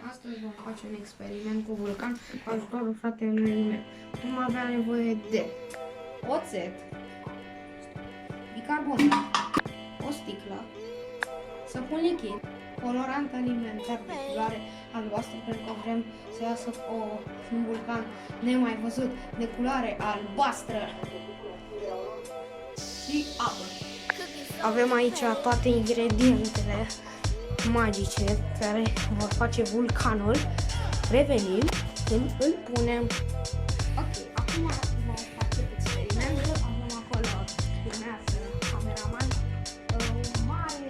Astăzi vom face un experiment cu vulcan cu ajutorul fratelui meu. Vom avea nevoie de oțet, bicarbonat, o sticlă, săpun lichid, colorant alimentar de culoare albastră pentru că vrem să iasă un vulcan nemai văzut de culoare albastră și apă. Avem aici toate ingredientele magice care vor face vulcanul. Revenim când îl punem. Ok, acum vom face experimentul. Avem acolo, urmează cameraman, mare,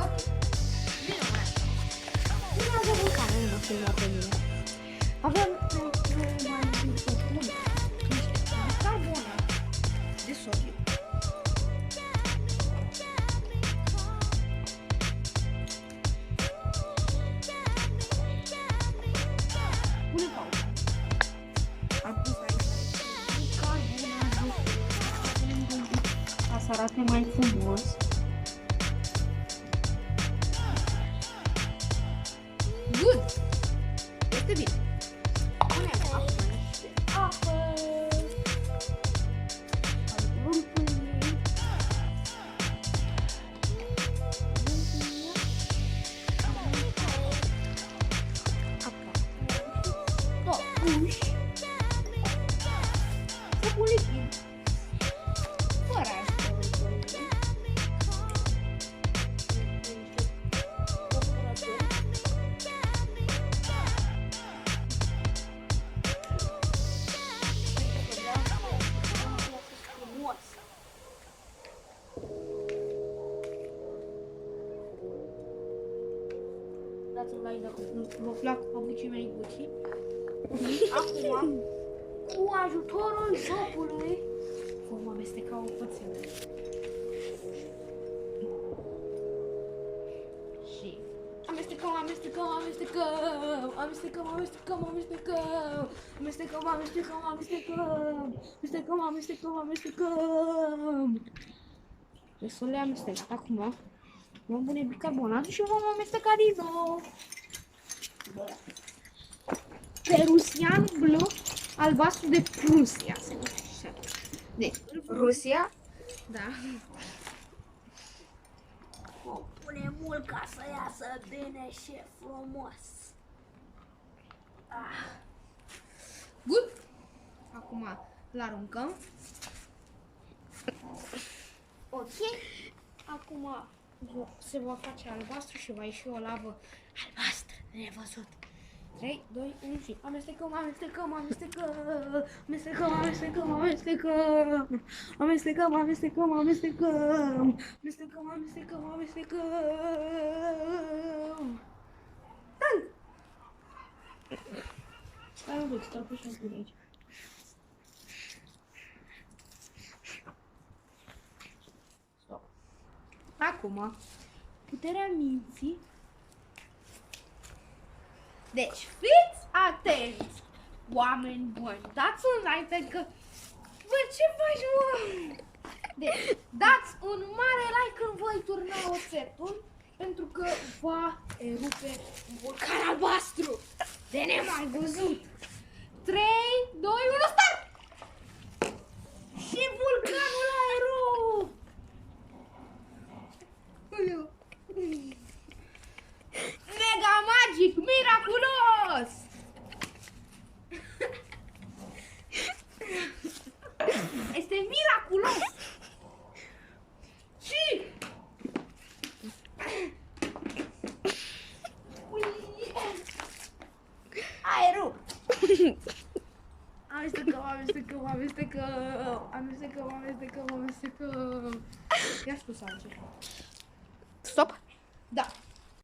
ok, bine mai. Urmează vulcanul, nu filma pe mine. Avem mai niște carbonat de sodiu. Să arate mai frumos. Good! Este bine. Punem acum niște apă. Totuși, să pun lichid. Fără dați un like dacă vă plac papucii mei Gucci. Acum, cu ajutorul jocului, vom amesteca o pățelă. Și amestecăm, amestecăm, amestecăm, amestecăm, amestecăm, amestecăm, amestecăm, amestecăm, amestecăm, amestecăm, amestecăm, amestecăm. Deci să le amestec. Acum vom pune bicarbonatul și vom amesteca din nou. Perusian blu, albastru de Prusia se numește. Deci, Rusia, da. O pune mult ca să iasă bine și frumos. Good. Acum îl aruncăm. Ok. Acum se va face albastru și va ieși o lavă albastră nevăzut. 3, 2, 1 și amestecăm, amestecăm, amestecăm, amestecăm, amestecăm, amestecăm, amestecăm, amestecăm, amestecăm, amestecăm, amestecăm, amestecăm. Dai! Stai un pic, stau pe șampun aici. Stop. Acum, puterea minții. Deci, fiți atenți, oameni buni, dați un like pentru că... Bă, ce faci, mă? Deci, dați un mare like când voi turna oțetul, pentru că va erupe un vulcan albastru de nemai văzut. 3, 2, 1, start! Și vulcanul a erupt! Mega magic, miraculos! Este miraculos! Și aerul! Amestecăm, amestecăm, amestecăm, amestecăm, amestecăm, amestecăm. Ia spus altceva. Stop. Da.